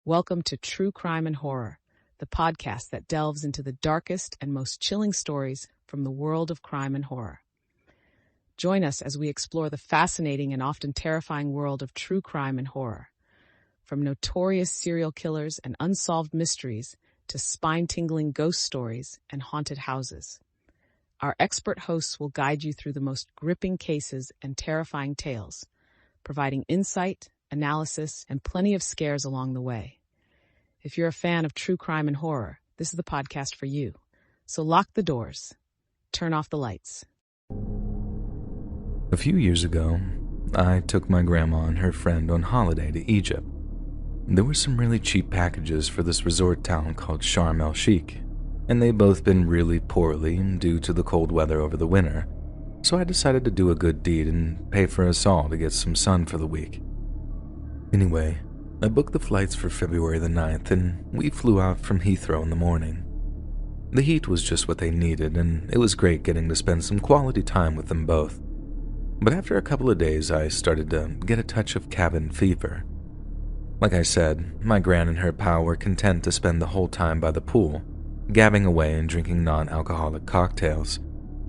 Welcome to True Crime and Horror, the podcast that delves into the darkest and most chilling stories from the world of crime and horror. Join us as we explore the fascinating and often terrifying world of true crime and horror. From notorious serial killers and unsolved mysteries to spine-tingling ghost stories and haunted houses. Our expert hosts will guide you through the most gripping cases and terrifying tales, providing insight, analysis, and plenty of scares along the way. If you're a fan of true crime and horror, this is the podcast for you. So lock the doors, turn off the lights. A few years ago, I took my grandma and her friend on holiday to Egypt. There were some really cheap packages for this resort town called Sharm el-Sheikh, and they'd both been really poorly due to the cold weather over the winter, so I decided to do a good deed and pay for us all to get some sun for the week. Anyway, I booked the flights for February the 9th, and we flew out from Heathrow in the morning. The heat was just what they needed, and it was great getting to spend some quality time with them both. But after a couple of days, I started to get a touch of cabin fever. Like I said, my gran and her pal were content to spend the whole time by the pool, gabbing away and drinking non-alcoholic cocktails,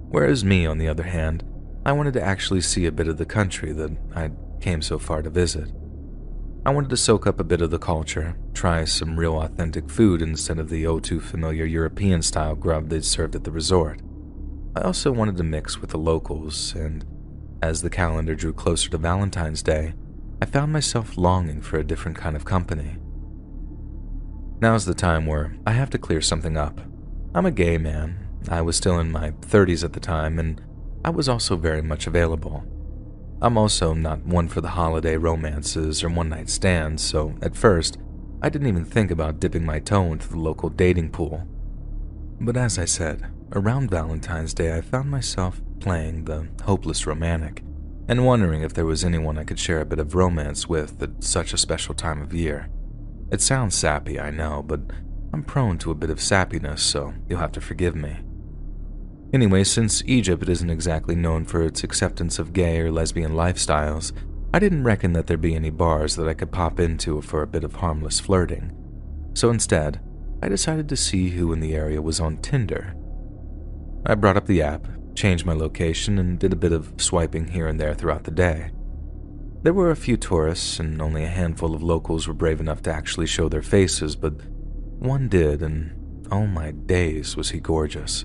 whereas me, on the other hand, I wanted to actually see a bit of the country that I came so far to visit. I wanted to soak up a bit of the culture, try some real authentic food instead of the all-too-familiar European-style grub they'd served at the resort. I also wanted to mix with the locals, and as the calendar drew closer to Valentine's Day, I found myself longing for a different kind of company. Now's the time where I have to clear something up. I'm a gay man. I was still in my 30s at the time, and I was also very much available. I'm also not one for the holiday romances or one-night stands, so at first, I didn't even think about dipping my toe into the local dating pool. But as I said, around Valentine's Day I found myself playing the hopeless romantic, and wondering if there was anyone I could share a bit of romance with at such a special time of year. It sounds sappy, I know, but I'm prone to a bit of sappiness, so you'll have to forgive me. Anyway, since Egypt isn't exactly known for its acceptance of gay or lesbian lifestyles, I didn't reckon that there'd be any bars that I could pop into for a bit of harmless flirting. So instead, I decided to see who in the area was on Tinder. I brought up the app, changed my location, and did a bit of swiping here and there throughout the day. There were a few tourists, and only a handful of locals were brave enough to actually show their faces, but one did, and oh my days was he gorgeous.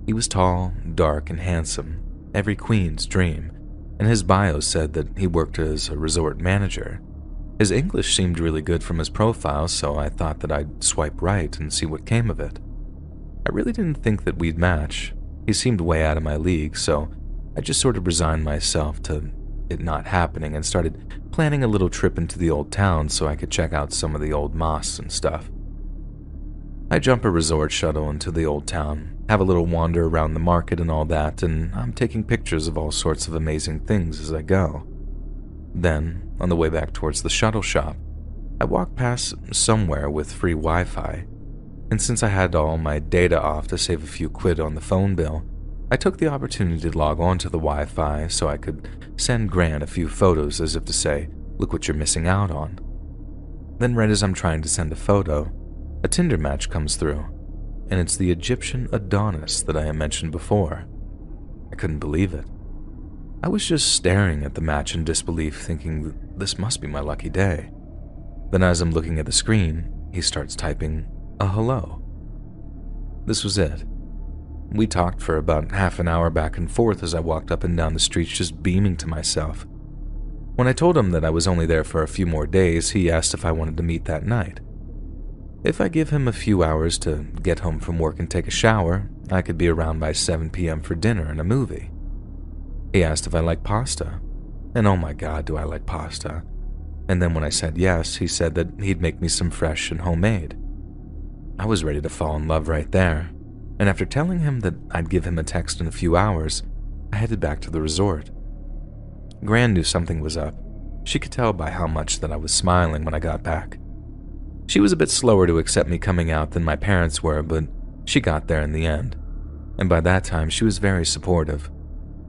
He was tall, dark, and handsome, every queen's dream, and his bio said that he worked as a resort manager. His English seemed really good from his profile, so I thought that I'd swipe right and see what came of it. I really didn't think that we'd match. He seemed way out of my league, so I just sort of resigned myself to it not happening and started planning a little trip into the old town so I could check out some of the old mosques and stuff. I jump a resort shuttle into the old town, have a little wander around the market and all that, and I'm taking pictures of all sorts of amazing things as I go. Then, on the way back towards the shuttle shop, I walk past somewhere with free Wi-Fi, and since I had all my data off to save a few quid on the phone bill, I took the opportunity to log on to the Wi-Fi so I could send Gran a few photos as if to say, look what you're missing out on. Then right as I'm trying to send a photo, a Tinder match comes through, and it's the Egyptian Adonis that I had mentioned before. I couldn't believe it. I was just staring at the match in disbelief, thinking this must be my lucky day. Then as I'm looking at the screen, he starts typing a hello. This was it. We talked for about half an hour back and forth as I walked up and down the streets just beaming to myself. When I told him that I was only there for a few more days, he asked if I wanted to meet that night. If I give him a few hours to get home from work and take a shower, I could be around by 7 p.m. for dinner and a movie. He asked if I like pasta, and oh my god, do I like pasta. And then when I said yes, he said that he'd make me some fresh and homemade. I was ready to fall in love right there, and after telling him that I'd give him a text in a few hours, I headed back to the resort. Gran knew something was up. She could tell by how much that I was smiling when I got back. She was a bit slower to accept me coming out than my parents were, but she got there in the end, and by that time she was very supportive.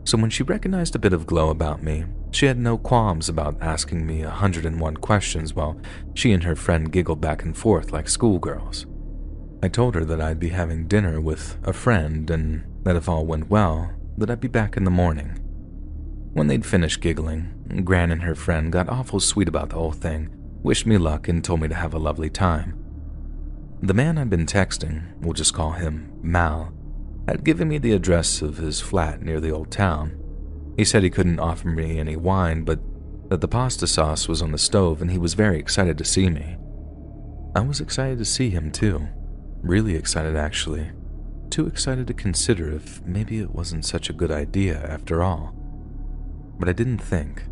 So when she recognized a bit of glow about me, she had no qualms about asking me 101 questions while she and her friend giggled back and forth like schoolgirls. I told her that I'd be having dinner with a friend and that if all went well, that I'd be back in the morning. When they'd finished giggling, Gran and her friend got awful sweet about the whole thing, wished me luck, and told me to have a lovely time. The man I'd been texting, we'll just call him Mal, had given me the address of his flat near the old town. He said he couldn't offer me any wine, but that the pasta sauce was on the stove and he was very excited to see me. I was excited to see him too. Really excited, actually. Too excited to consider if maybe it wasn't such a good idea after all. But I didn't think.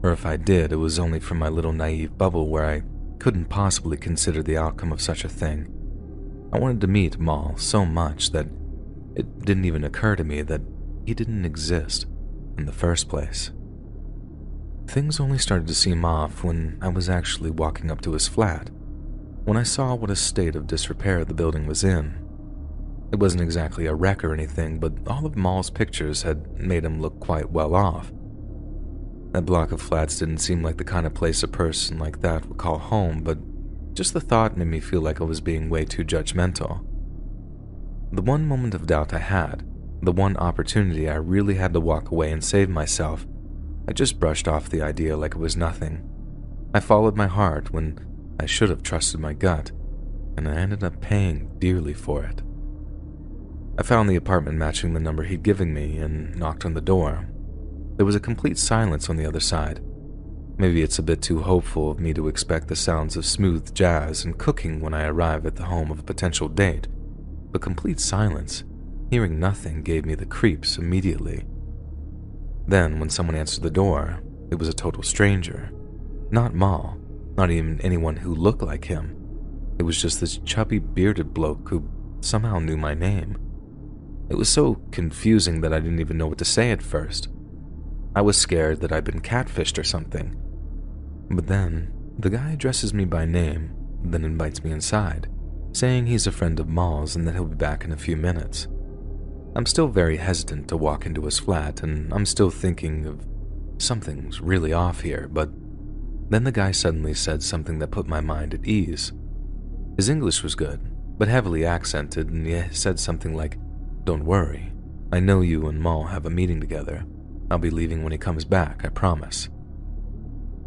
Or if I did, it was only from my little naive bubble where I couldn't possibly consider the outcome of such a thing. I wanted to meet Mal so much that it didn't even occur to me that he didn't exist in the first place. Things only started to seem off when I was actually walking up to his flat, when I saw what a state of disrepair the building was in. It wasn't exactly a wreck or anything, but all of Mal's pictures had made him look quite well off. That block of flats didn't seem like the kind of place a person like that would call home, but just the thought made me feel like I was being way too judgmental. The one moment of doubt I had, the one opportunity I really had to walk away and save myself, I just brushed off the idea like it was nothing. I followed my heart when I should have trusted my gut, and I ended up paying dearly for it. I found the apartment matching the number he'd given me and knocked on the door. There was a complete silence on the other side. Maybe it's a bit too hopeful of me to expect the sounds of smooth jazz and cooking when I arrive at the home of a potential date, but complete silence, hearing nothing, gave me the creeps immediately. Then, when someone answered the door, it was a total stranger. Not Mal, not even anyone who looked like him. It was just this chubby, bearded bloke who somehow knew my name. It was so confusing that I didn't even know what to say at first. I was scared that I'd been catfished or something. But then, the guy addresses me by name, then invites me inside, saying he's a friend of Mal's and that he'll be back in a few minutes. I'm still very hesitant to walk into his flat, and I'm still thinking of something's really off here, but then the guy suddenly said something that put my mind at ease. His English was good, but heavily accented, and he said something like, "Don't worry, I know you and Mal have a meeting together. I'll be leaving when he comes back, I promise."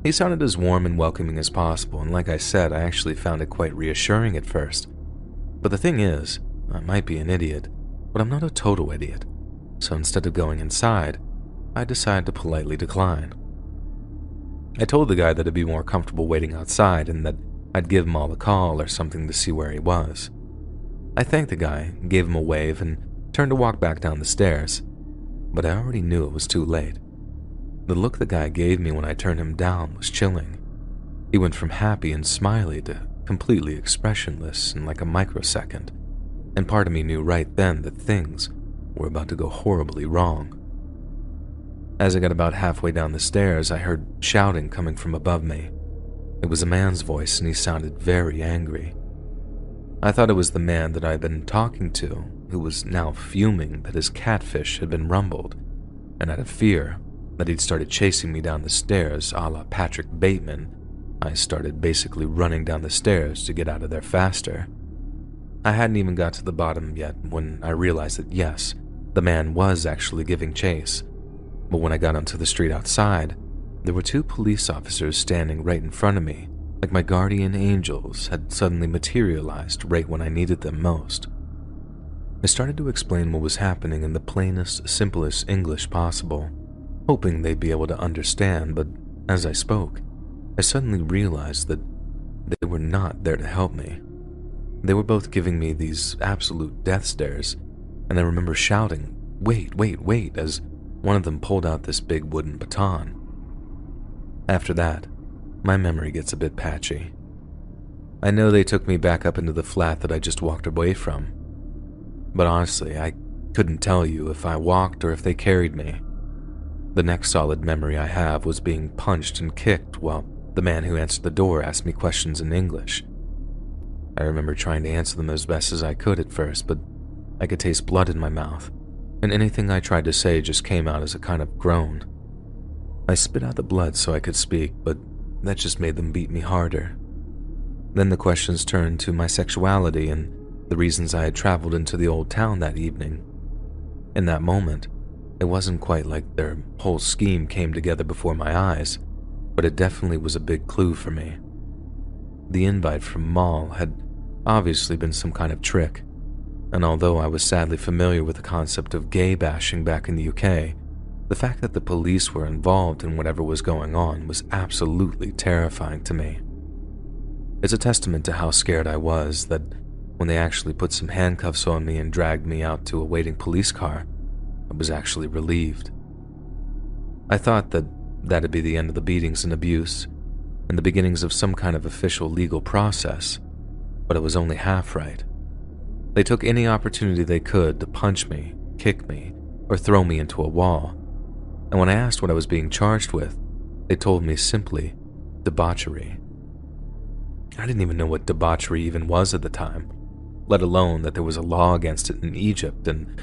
He sounded as warm and welcoming as possible, and like I said, I actually found it quite reassuring at first. But the thing is, I might be an idiot, but I'm not a total idiot, so instead of going inside, I decided to politely decline. I told the guy that it'd be more comfortable waiting outside and that I'd give Mal a call or something to see where he was. I thanked the guy, gave him a wave, and turned to walk back down the stairs, but I already knew it was too late. The look the guy gave me when I turned him down was chilling. He went from happy and smiley to completely expressionless in like a microsecond, and part of me knew right then that things were about to go horribly wrong. As I got about halfway down the stairs, I heard shouting coming from above me. It was a man's voice, and he sounded very angry. I thought it was the man that I'd been talking to, who was now fuming that his catfish had been rumbled, and out of fear that he'd started chasing me down the stairs a la Patrick Bateman, I started basically running down the stairs to get out of there faster. I hadn't even got to the bottom yet when I realized that yes, the man was actually giving chase. But when I got onto the street outside, there were 2 police officers standing right in front of me, like my guardian angels had suddenly materialized right when I needed them most. I started to explain what was happening in the plainest, simplest English possible, hoping they'd be able to understand, but as I spoke, I suddenly realized that they were not there to help me. They were both giving me these absolute death stares, and I remember shouting, "Wait, wait, wait," as one of them pulled out this big wooden baton. After that, my memory gets a bit patchy. I know they took me back up into the flat that I just walked away from, but honestly, I couldn't tell you if I walked or if they carried me. The next solid memory I have was being punched and kicked while the man who answered the door asked me questions in English. I remember trying to answer them as best as I could at first, but I could taste blood in my mouth, and anything I tried to say just came out as a kind of groan. I spit out the blood so I could speak, but that just made them beat me harder. Then the questions turned to my sexuality and the reasons I had traveled into the old town that evening. In that moment, it wasn't quite like their whole scheme came together before my eyes, but it definitely was a big clue for me. The invite from Moll had obviously been some kind of trick, and although I was sadly familiar with the concept of gay bashing back in the UK, the fact that the police were involved in whatever was going on was absolutely terrifying to me. It's a testament to how scared I was that when they actually put some handcuffs on me and dragged me out to a waiting police car, I was actually relieved. I thought that that'd be the end of the beatings and abuse, and the beginnings of some kind of official legal process, but it was only half right. They took any opportunity they could to punch me, kick me, or throw me into a wall, and when I asked what I was being charged with, they told me simply, debauchery. I didn't even know what debauchery even was at the time, let alone that there was a law against it in Egypt, and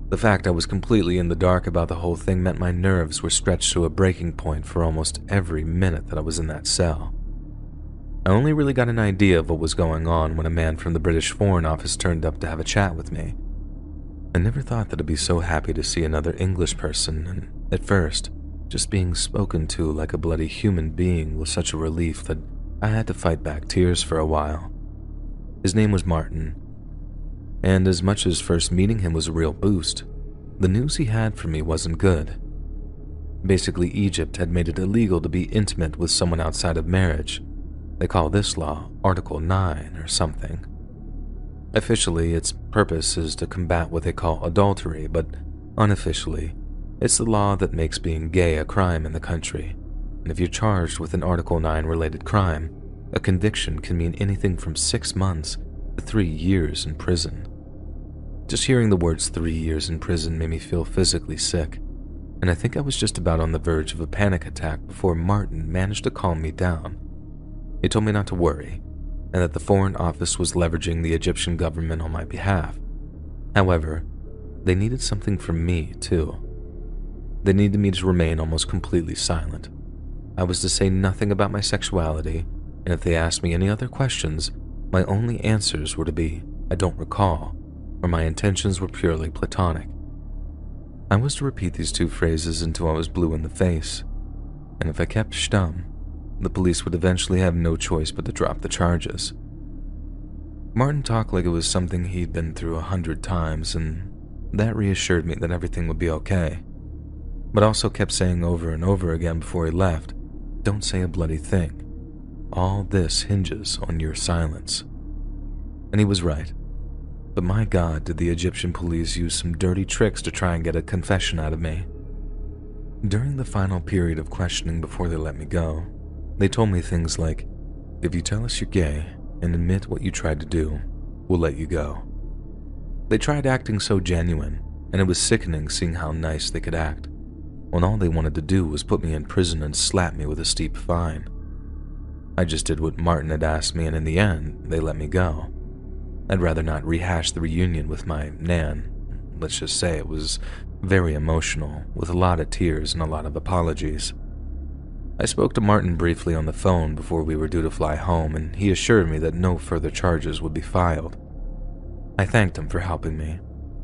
the fact I was completely in the dark about the whole thing meant my nerves were stretched to a breaking point for almost every minute that I was in that cell. I only really got an idea of what was going on when a man from the British Foreign Office turned up to have a chat with me. I never thought that I'd be so happy to see another English person, and at first, just being spoken to like a bloody human being was such a relief that I had to fight back tears for a while. His name was Martin, and as much as first meeting him was a real boost, the news he had for me wasn't good. Basically, Egypt had made it illegal to be intimate with someone outside of marriage. They call this law Article 9 or something. Officially, its purpose is to combat what they call adultery, but unofficially, it's the law that makes being gay a crime in the country. And if you're charged with an Article 9 related crime, a conviction can mean anything from 6 months to 3 years in prison. Just hearing the words 3 years in prison made me feel physically sick, and I think I was just about on the verge of a panic attack before Martin managed to calm me down. He told me not to worry, and that the Foreign Office was leveraging the Egyptian government on my behalf. However, they needed something from me, too. They needed me to remain almost completely silent. I was to say nothing about my sexuality, and if they asked me any other questions, my only answers were to be, I don't recall, or my intentions were purely platonic. I was to repeat these 2 phrases until I was blue in the face, and if I kept stum, the police would eventually have no choice but to drop the charges. Martin talked like it was something he'd been through 100 times, and that reassured me that everything would be okay, but also kept saying over and over again before he left, don't say a bloody thing. All this hinges on your silence. And he was right. But my God, did the Egyptian police use some dirty tricks to try and get a confession out of me. During the final period of questioning before they let me go, they told me things like, if you tell us you're gay and admit what you tried to do, we'll let you go. They tried acting so genuine, and it was sickening seeing how nice they could act, when all they wanted to do was put me in prison and slap me with a steep fine. I just did what Martin had asked me, and in the end, they let me go. I'd rather not rehash the reunion with my Nan. Let's just say it was very emotional, with a lot of tears and a lot of apologies. I spoke to Martin briefly on the phone before we were due to fly home, and he assured me that no further charges would be filed. I thanked him for helping me,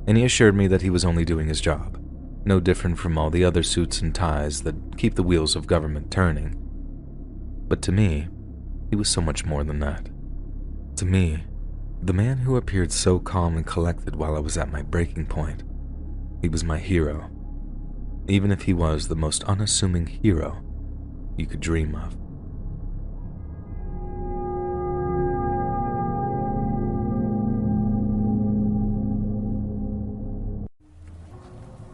and he assured me that he was only doing his job, no different from all the other suits and ties that keep the wheels of government turning. But to me, he was so much more than that. To me, the man who appeared so calm and collected while I was at my breaking point, he was my hero, even if he was the most unassuming hero you could dream of.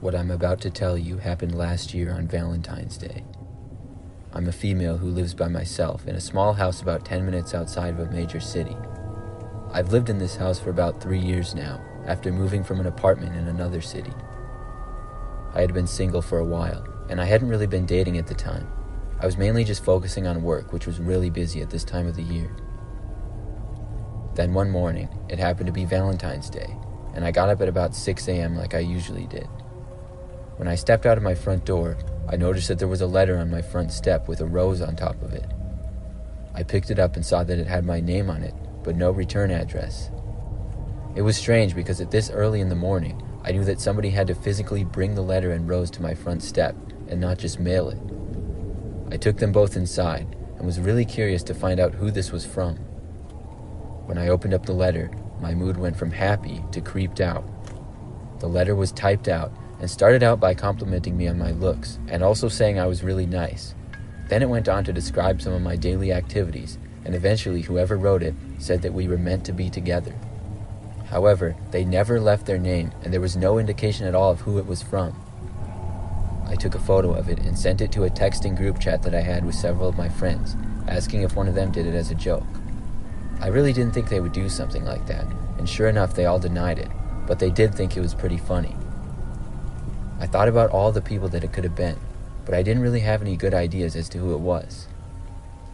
What I'm about to tell you happened last year on Valentine's Day. I'm a female who lives by myself in a small house about 10 minutes outside of a major city. I've lived in this house for about 3 years now, after moving from an apartment in another city. I had been single for a while, and I hadn't really been dating at the time. I was mainly just focusing on work, which was really busy at this time of the year. Then one morning, it happened to be Valentine's Day, and I got up at about 6 a.m. like I usually did. When I stepped out of my front door, I noticed that there was a letter on my front step with a rose on top of it. I picked it up and saw that it had my name on it, but no return address. It was strange because at this early in the morning, I knew that somebody had to physically bring the letter and rose to my front step and not just mail it. I took them both inside and was really curious to find out who this was from. When I opened up the letter, my mood went from happy to creeped out. The letter was typed out and started out by complimenting me on my looks and also saying I was really nice. Then it went on to describe some of my daily activities, and eventually whoever wrote it said that we were meant to be together. However, they never left their name, and there was no indication at all of who it was from. I took a photo of it and sent it to a texting group chat that I had with several of my friends, asking if one of them did it as a joke. I really didn't think they would do something like that, and sure enough, they all denied it, but they did think it was pretty funny. I thought about all the people that it could have been, but I didn't really have any good ideas as to who it was.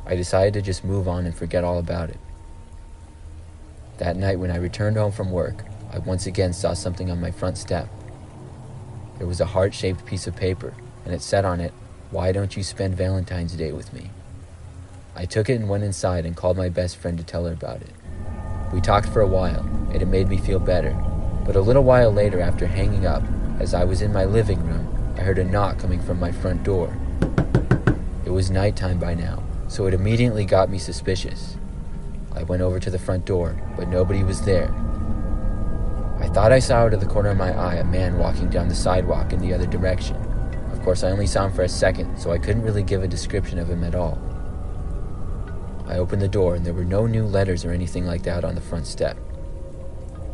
I decided to just move on and forget all about it. That night when I returned home from work, I once again saw something on my front step. There was a heart-shaped piece of paper, and it said on it, "Why don't you spend Valentine's Day with me?" I took it and went inside and called my best friend to tell her about it. We talked for a while, and it made me feel better, but a little while later after hanging up, as I was in my living room, I heard a knock coming from my front door. It was nighttime by now, so it immediately got me suspicious. I went over to the front door, but nobody was there. I thought I saw out of the corner of my eye a man walking down the sidewalk in the other direction. Of course, I only saw him for a second, so I couldn't really give a description of him at all. I opened the door, and there were no new letters or anything like that on the front step.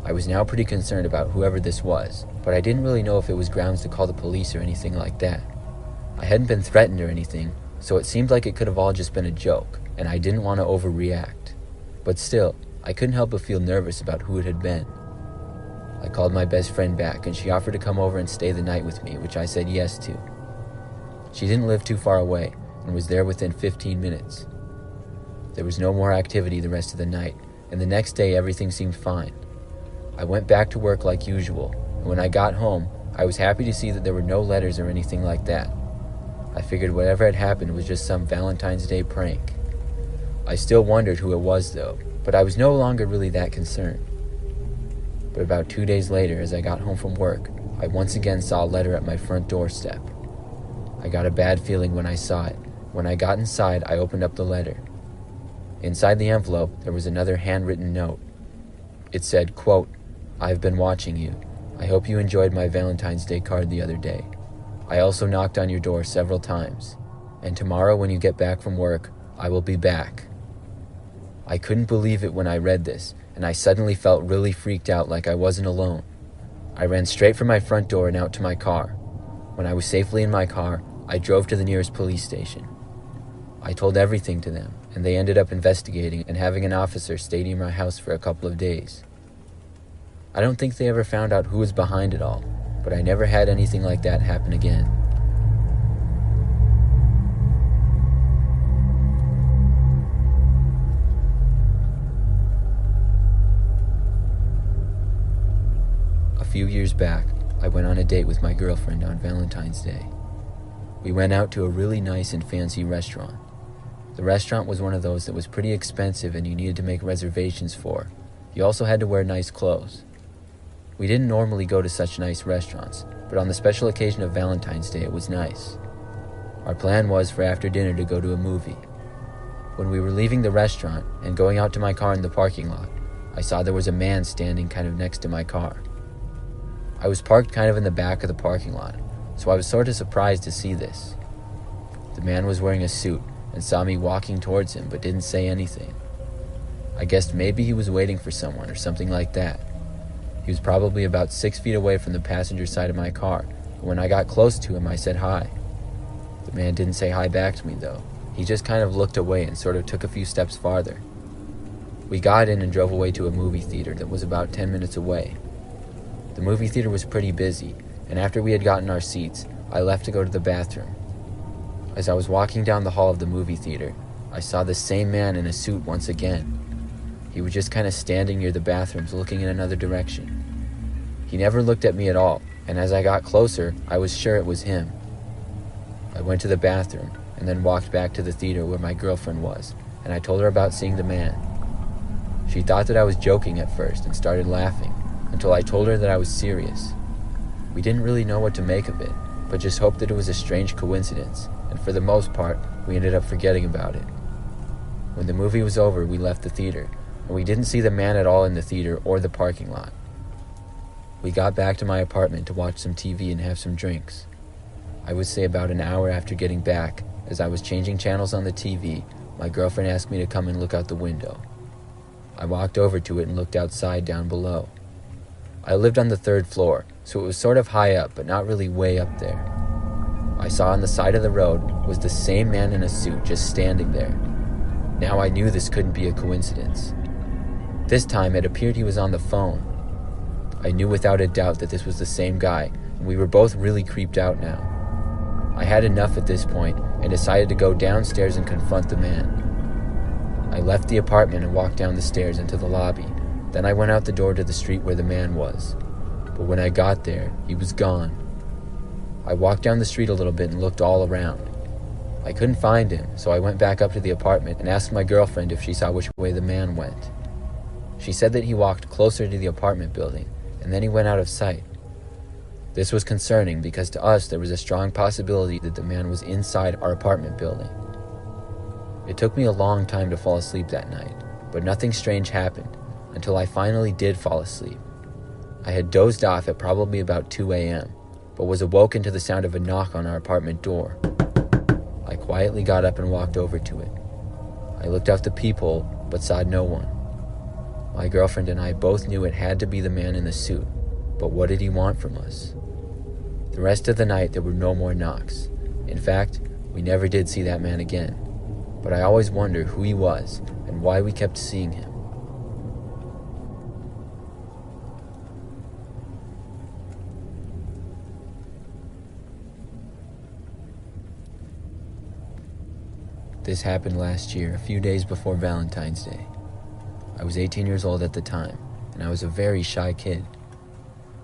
I was now pretty concerned about whoever this was, but I didn't really know if it was grounds to call the police or anything like that. I hadn't been threatened or anything, so it seemed like it could have all just been a joke, and I didn't want to overreact. But still, I couldn't help but feel nervous about who it had been. I called my best friend back, and she offered to come over and stay the night with me, which I said yes to. She didn't live too far away, and was there within 15 minutes. There was no more activity the rest of the night, and the next day everything seemed fine. I went back to work like usual, and when I got home, I was happy to see that there were no letters or anything like that. I figured whatever had happened was just some Valentine's Day prank. I still wondered who it was though, but I was no longer really that concerned. But about 2 days later, as I got home from work, I once again saw a letter at my front doorstep. I got a bad feeling when I saw it. When I got inside, I opened up the letter. Inside the envelope, there was another handwritten note. It said, quote, "I've been watching you. I hope you enjoyed my Valentine's Day card the other day. I also knocked on your door several times. And tomorrow when you get back from work, I will be back." I couldn't believe it when I read this, and I suddenly felt really freaked out like I wasn't alone. I ran straight from my front door and out to my car. When I was safely in my car, I drove to the nearest police station. I told everything to them, and they ended up investigating and having an officer stay near my house for a couple of days. I don't think they ever found out who was behind it all, but I never had anything like that happen again. A few years back, I went on a date with my girlfriend on Valentine's Day. We went out to a really nice and fancy restaurant. The restaurant was one of those that was pretty expensive and you needed to make reservations for. You also had to wear nice clothes. We didn't normally go to such nice restaurants, but on the special occasion of Valentine's Day, it was nice. Our plan was for after dinner to go to a movie. When we were leaving the restaurant and going out to my car in the parking lot, I saw there was a man standing kind of next to my car. I was parked kind of in the back of the parking lot, so I was sort of surprised to see this. The man was wearing a suit and saw me walking towards him but didn't say anything. I guessed maybe he was waiting for someone or something like that. He was probably about 6 feet away from the passenger side of my car, and when I got close to him I said hi. The man didn't say hi back to me though. He just kind of looked away and sort of took a few steps farther. We got in and drove away to a movie theater that was about 10 minutes away. The movie theater was pretty busy, and after we had gotten our seats, I left to go to the bathroom. As I was walking down the hall of the movie theater, I saw the same man in a suit once again. He was just kind of standing near the bathrooms looking in another direction. He never looked at me at all, and as I got closer, I was sure it was him. I went to the bathroom and then walked back to the theater where my girlfriend was, and I told her about seeing the man. She thought that I was joking at first and started laughing until I told her that I was serious. We didn't really know what to make of it, but just hoped that it was a strange coincidence, and for the most part, we ended up forgetting about it. When the movie was over, we left the theater, and we didn't see the man at all in the theater or the parking lot. We got back to my apartment to watch some TV and have some drinks. I would say about an hour after getting back, as I was changing channels on the TV, my girlfriend asked me to come and look out the window. I walked over to it and looked outside down below. I lived on the 3rd floor, so it was sort of high up, but not really way up there. I saw on the side of the road was the same man in a suit just standing there. Now I knew this couldn't be a coincidence. This time it appeared he was on the phone. I knew without a doubt that this was the same guy, and we were both really creeped out now. I had enough at this point and decided to go downstairs and confront the man. I left the apartment and walked down the stairs into the lobby. Then I went out the door to the street where the man was. But when I got there, he was gone. I walked down the street a little bit and looked all around. I couldn't find him, so I went back up to the apartment and asked my girlfriend if she saw which way the man went. She said that he walked closer to the apartment building, and then he went out of sight. This was concerning because to us there was a strong possibility that the man was inside our apartment building. It took me a long time to fall asleep that night, but nothing strange happened until I finally did fall asleep. I had dozed off at probably about 2 a.m., but was awoken to the sound of a knock on our apartment door. I quietly got up and walked over to it. I looked out the peephole, but saw no one. My girlfriend and I both knew it had to be the man in the suit, but what did he want from us? The rest of the night there were no more knocks. In fact, we never did see that man again, but I always wondered who he was and why we kept seeing him. This happened last year, a few days before Valentine's Day. I was 18 years old at the time, and I was a very shy kid.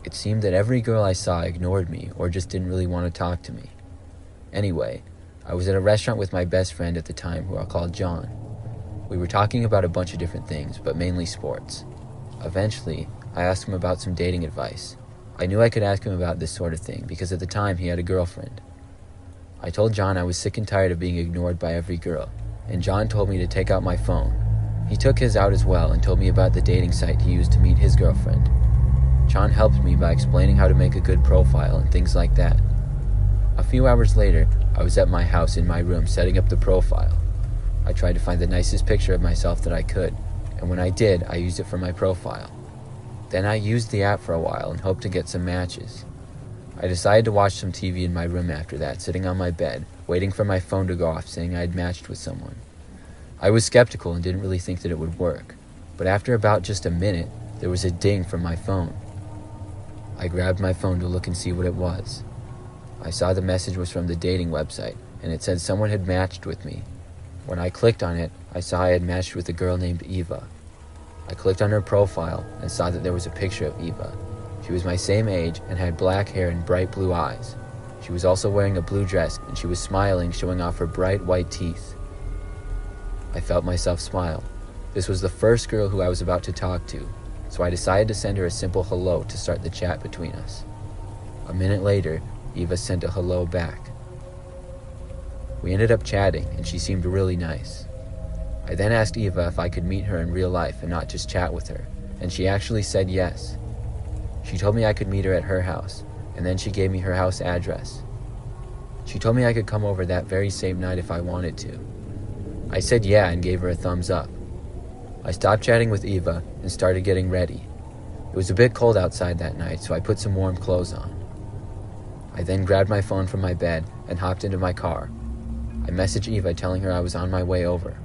It seemed that every girl I saw ignored me or just didn't really want to talk to me. Anyway, I was at a restaurant with my best friend at the time, who I'll call John. We were talking about a bunch of different things, but mainly sports. Eventually, I asked him about some dating advice. I knew I could ask him about this sort of thing because at the time he had a girlfriend. I told John I was sick and tired of being ignored by every girl, and John told me to take out my phone. He took his out as well and told me about the dating site he used to meet his girlfriend. John helped me by explaining how to make a good profile and things like that. A few hours later, I was at my house in my room setting up the profile. I tried to find the nicest picture of myself that I could, and when I did, I used it for my profile. Then I used the app for a while and hoped to get some matches. I decided to watch some TV in my room after that, sitting on my bed, waiting for my phone to go off saying I had matched with someone. I was skeptical and didn't really think that it would work, but after about just a minute, there was a ding from my phone. I grabbed my phone to look and see what it was. I saw the message was from the dating website, and it said someone had matched with me. When I clicked on it, I saw I had matched with a girl named Eva. I clicked on her profile and saw that there was a picture of Eva. She was my same age and had black hair and bright blue eyes. She was also wearing a blue dress, and she was smiling, showing off her bright white teeth. I felt myself smile. This was the first girl who I was about to talk to, so I decided to send her a simple hello to start the chat between us. A minute later, Eva sent a hello back. We ended up chatting, and she seemed really nice. I then asked Eva if I could meet her in real life and not just chat with her, and she actually said yes. She told me I could meet her at her house, and then she gave me her house address. She told me I could come over that very same night if I wanted to. I said yeah and gave her a thumbs up. I stopped chatting with Eva and started getting ready. It was a bit cold outside that night, so I put some warm clothes on. I then grabbed my phone from my bed and hopped into my car. I messaged Eva telling her I was on my way over.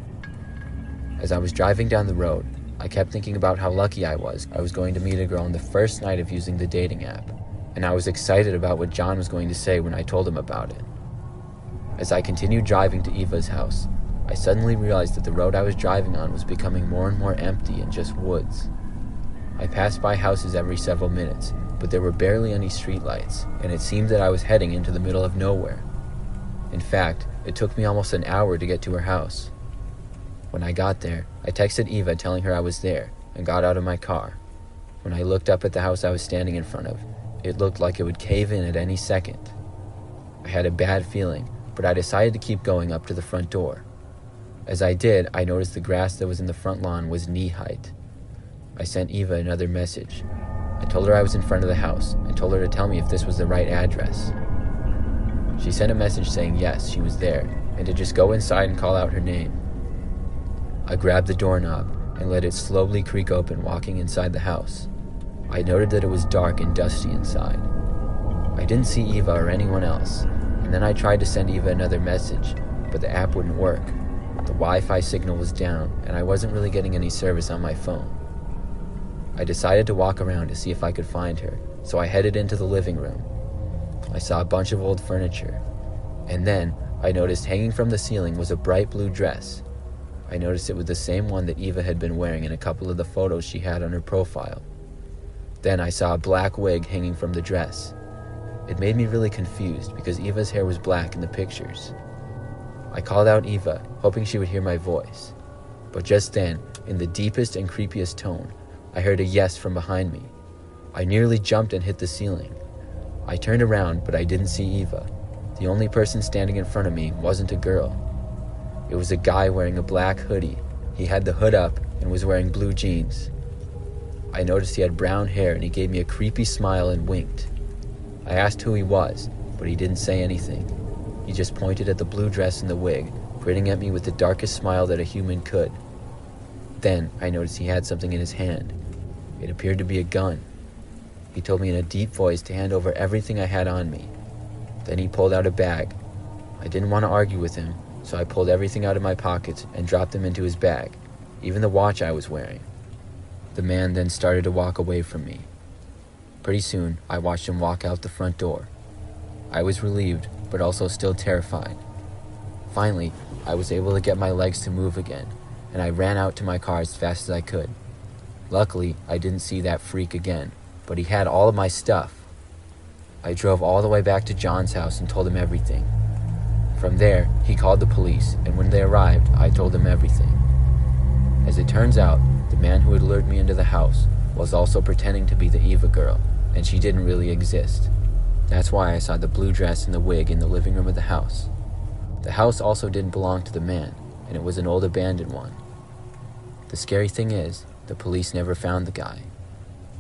As I was driving down the road, I kept thinking about how lucky I was going to meet a girl on the first night of using the dating app, and I was excited about what John was going to say when I told him about it. As I continued driving to Eva's house, I suddenly realized that the road I was driving on was becoming more and more empty and just woods. I passed by houses every several minutes, but there were barely any streetlights, and it seemed that I was heading into the middle of nowhere. In fact, it took me almost an hour to get to her house. When I got there, I texted Eva telling her I was there and got out of my car. When I looked up at the house I was standing in front of, it looked like it would cave in at any second. I had a bad feeling, but I decided to keep going up to the front door. As I did, I noticed the grass that was in the front lawn was knee height. I sent Eva another message. I told her I was in front of the house and told her to tell me if this was the right address. She sent a message saying yes, she was there, and to just go inside and call out her name. I grabbed the doorknob and let it slowly creak open, walking inside the house. I noted that it was dark and dusty inside. I didn't see Eva or anyone else, and then I tried to send Eva another message, but the app wouldn't work. The Wi-Fi signal was down, and I wasn't really getting any service on my phone. I decided to walk around to see if I could find her, so I headed into the living room. I saw a bunch of old furniture, and then I noticed hanging from the ceiling was a bright blue dress. I noticed it was the same one that Eva had been wearing in a couple of the photos she had on her profile. Then I saw a black wig hanging from the dress. It made me really confused because Eva's hair was black in the pictures. I called out Eva, hoping she would hear my voice. But just then, in the deepest and creepiest tone, I heard a yes from behind me. I nearly jumped and hit the ceiling. I turned around, but I didn't see Eva. The only person standing in front of me wasn't a girl. It was a guy wearing a black hoodie. He had the hood up and was wearing blue jeans. I noticed he had brown hair and he gave me a creepy smile and winked. I asked who he was, but he didn't say anything. He just pointed at the blue dress and the wig, grinning at me with the darkest smile that a human could. Then I noticed he had something in his hand. It appeared to be a gun. He told me in a deep voice to hand over everything I had on me. Then he pulled out a bag. I didn't want to argue with him, so I pulled everything out of my pockets and dropped them into his bag, even the watch I was wearing. The man then started to walk away from me. Pretty soon, I watched him walk out the front door. I was relieved, but also still terrified. Finally, I was able to get my legs to move again, and I ran out to my car as fast as I could. Luckily, I didn't see that freak again, but he had all of my stuff. I drove all the way back to John's house and told him everything. From there, he called the police, and when they arrived, I told them everything. As it turns out, the man who had lured me into the house was also pretending to be the Eva girl, and she didn't really exist. That's why I saw the blue dress and the wig in the living room of the house. The house also didn't belong to the man, and it was an old abandoned one. The scary thing is, the police never found the guy.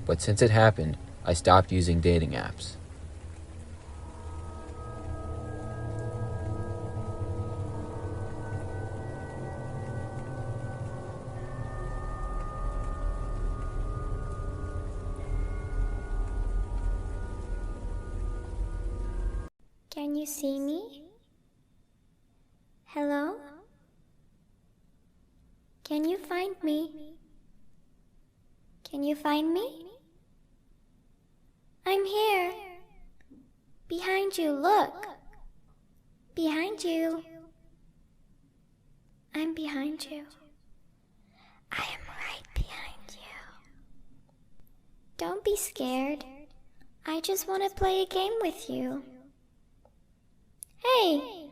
But since it happened, I stopped using dating apps. Can you see me? Hello? Can you find me? Can you find me? I'm here. Behind you, look. Behind you. I'm behind you. I am right behind you. Don't be scared. I just want to play a game with you. Hey!